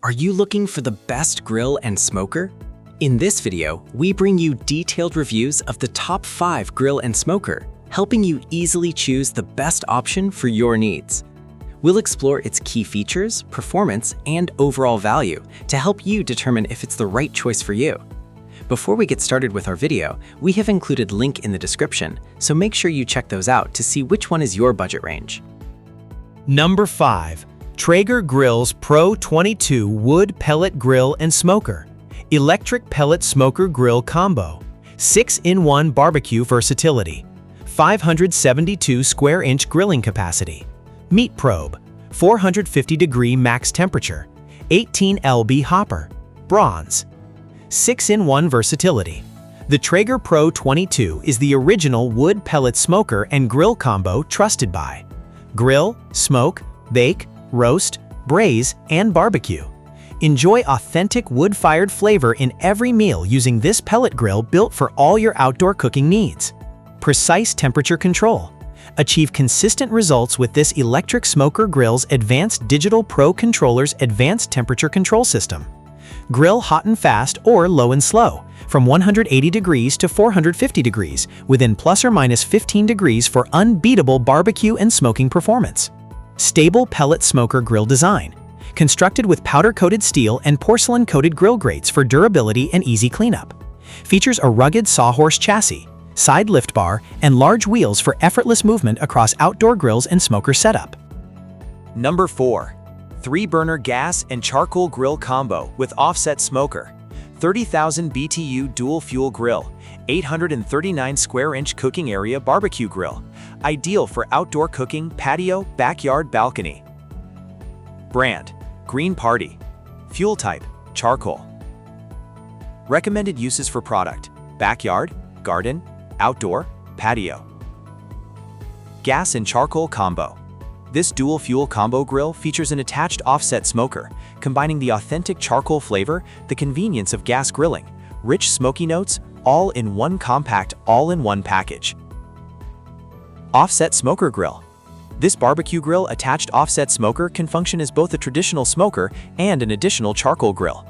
Are you looking for the best grill and smoker? In this video, we bring you detailed reviews of the top 5 grill and smoker, helping you easily choose the best option for your needs. We'll explore its key features, performance, and overall value to help you determine if it's the right choice for you. Before we get started with our video, we have included a link in the description, so make sure you check those out to see which one is your budget range. Number 5. Traeger Grills Pro 22 Wood Pellet Grill and Smoker. Electric Pellet Smoker Grill Combo. 6-in-1 Barbecue Versatility. 572 square inch grilling capacity. Meat probe. 450 degree max temperature. 18 lb hopper. Bronze. 6-in-1 versatility. The Traeger Pro 22 is the original wood pellet smoker and grill combo trusted by grill, smoke, bake, roast, braise, and barbecue. Enjoy authentic wood-fired flavor in every meal using this pellet grill built for all your outdoor cooking needs. Precise temperature control. Achieve consistent results with this electric smoker grill's advanced digital Pro Controller's advanced temperature control system. Grill hot and fast or low and slow, from 180 degrees to 450 degrees, within plus or minus 15 degrees for unbeatable barbecue and smoking performance. Stable pellet smoker grill design. Constructed with powder-coated steel and porcelain-coated grill grates for durability and easy cleanup. Features a rugged sawhorse chassis, side lift bar, and large wheels for effortless movement across outdoor grills and smoker setup. Number 4. 3-burner gas and charcoal grill combo with offset smoker. 30,000 BTU dual fuel grill. 839 square inch cooking area barbecue grill. Ideal for outdoor cooking, patio, backyard, balcony. Brand: Green Party. Fuel type: charcoal. Recommended uses for product: backyard, garden, outdoor, patio. Gas and charcoal combo. This dual fuel combo grill features an attached offset smoker, combining the authentic charcoal flavor, the convenience of gas grilling, rich smoky notes, all in one compact, all-in-one package. Offset smoker grill. This barbecue grill attached offset smoker can function as both a traditional smoker and an additional charcoal grill.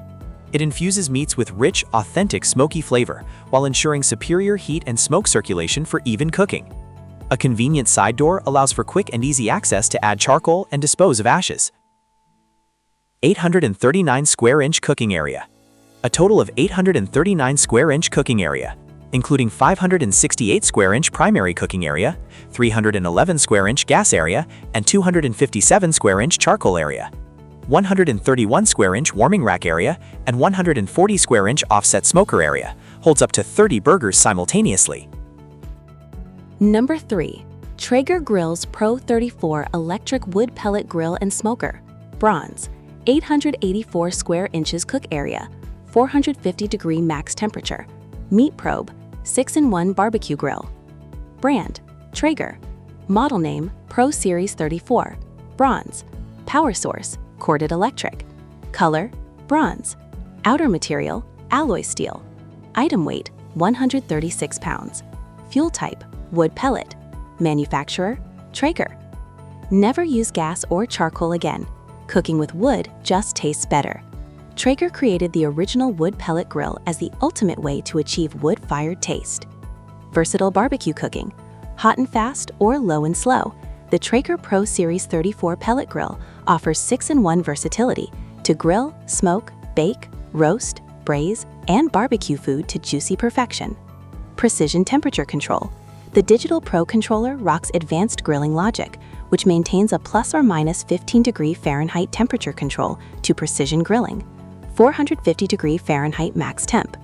It infuses meats with rich, authentic smoky flavor while ensuring superior heat and smoke circulation for even cooking. A convenient side door allows for quick and easy access to add charcoal and dispose of ashes. 839 square inch cooking area. A total of 839 square inch cooking area, including 568 square inch primary cooking area, 311 square inch gas area, and 257 square inch charcoal area. 131 square inch warming rack area, and 140 square inch offset smoker area, holds up to 30 burgers simultaneously. Number 3. Traeger Grills Pro 34 Electric Wood Pellet Grill and Smoker. Bronze. 884 square inches cook area. 450 degree max temperature. Meat probe. 6-in-1 barbecue grill. Brand: Traeger. Model name: Pro Series 34. Bronze. Power source: corded electric. Color: bronze. Outer material: alloy steel. Item weight: 136 pounds. Fuel type: wood pellet. Manufacturer: Traeger. Never use gas or charcoal again. Cooking with wood just tastes better. Traeger created the original wood pellet grill as the ultimate way to achieve wood-fired taste. Versatile barbecue cooking. Hot and fast or low and slow, the Traeger Pro Series 34 pellet grill offers 6-in-1 versatility to grill, smoke, bake, roast, braise, and barbecue food to juicy perfection. Precision temperature control. The digital Pro Controller rocks advanced grilling logic, which maintains a plus or minus 15 degree Fahrenheit temperature control to precision grilling. 450 degree Fahrenheit max temp.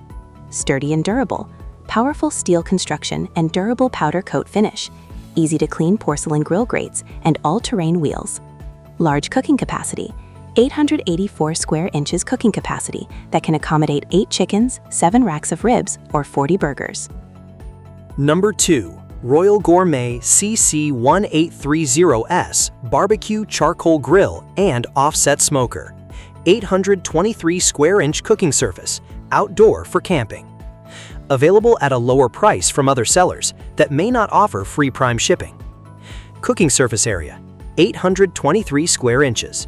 Sturdy and durable. Powerful steel construction and durable powder coat finish. Easy to clean porcelain grill grates and all-terrain wheels. Large cooking capacity. 884 square inches cooking capacity that can accommodate 8 chickens, 7 racks of ribs, or 40 burgers. Number 2. Royal Gourmet CC1830S Barbecue Charcoal Grill and Offset Smoker. 823 square inch cooking surface, outdoor for camping. Available at a lower price from other sellers that may not offer free prime shipping. Cooking surface area: 823 square inches.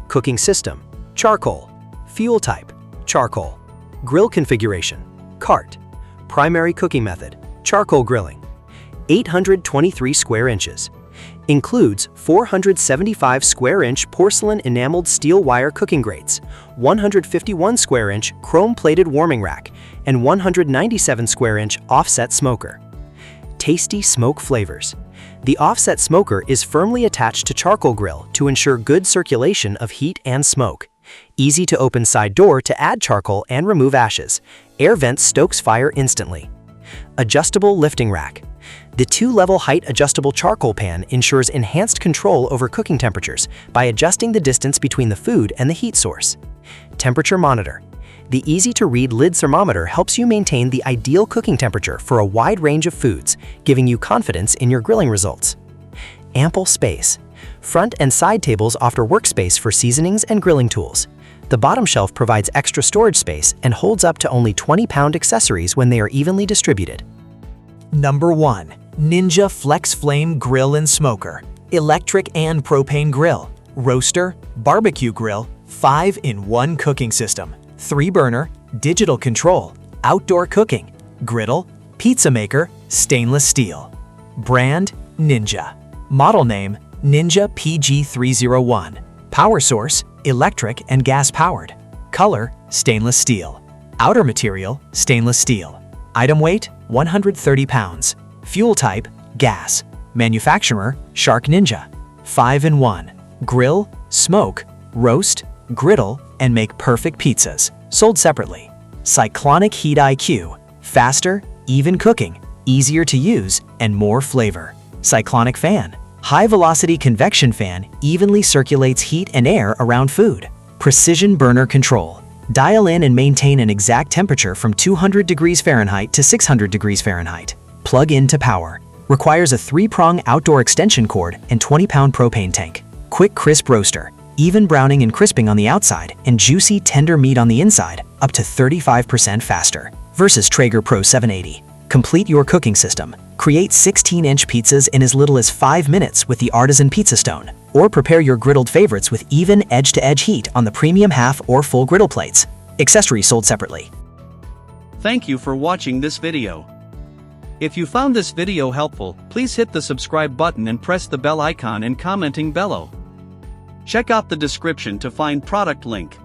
Cooking system: charcoal. Fuel type: charcoal. Grill configuration: cart. Primary cooking method: charcoal grilling. 823 square inches. Includes 475 square inch porcelain enameled steel wire cooking grates, 151 square inch chrome plated warming rack, and 197 square inch offset smoker. Tasty smoke flavors. The offset smoker is firmly attached to charcoal grill to ensure good circulation of heat and smoke. Easy to open side door to add charcoal and remove ashes. Air vent stokes fire instantly. Adjustable lifting rack. The 2-level height adjustable charcoal pan ensures enhanced control over cooking temperatures by adjusting the distance between the food and the heat source. Temperature monitor. The easy-to-read lid thermometer helps you maintain the ideal cooking temperature for a wide range of foods, giving you confidence in your grilling results. Ample space. Front and side tables offer workspace for seasonings and grilling tools. The bottom shelf provides extra storage space and holds up to only 20-pound accessories when they are evenly distributed. Number 1. Ninja FlexFlame Grill and Smoker. Electric and propane grill. Roaster, barbecue grill, 5-in-1 cooking system. 3-burner, digital control, outdoor cooking, griddle, pizza maker, stainless steel. Brand, Ninja. Model name, Ninja PG301. Power source, electric and gas powered. Color, stainless steel. Outer material, stainless steel. Item weight, 130 pounds. Fuel type, gas. Manufacturer, Shark Ninja. 5-in-1. Grill, smoke, roast, griddle, and make perfect pizzas. Sold separately. Cyclonic Heat IQ. Faster, even cooking, easier to use, and more flavor. Cyclonic fan. High-velocity convection fan evenly circulates heat and air around food. Precision burner control. Dial in and maintain an exact temperature from 200 degrees Fahrenheit to 600 degrees Fahrenheit. Plug in to power. Requires a 3-prong outdoor extension cord and 20-pound propane tank. Quick crisp roaster. Even browning and crisping on the outside and juicy tender meat on the inside, up to 35% faster. Versus Traeger Pro 780. Complete your cooking system. Create 16-inch pizzas in as little as 5 minutes with the Artisan Pizza Stone. Or prepare your griddled favorites with even edge-to-edge heat on the premium half or full griddle plates. Accessories sold separately. Thank you for watching this video. If you found this video helpful, please hit the subscribe button and press the bell icon and commenting below. Check out the description to find product link.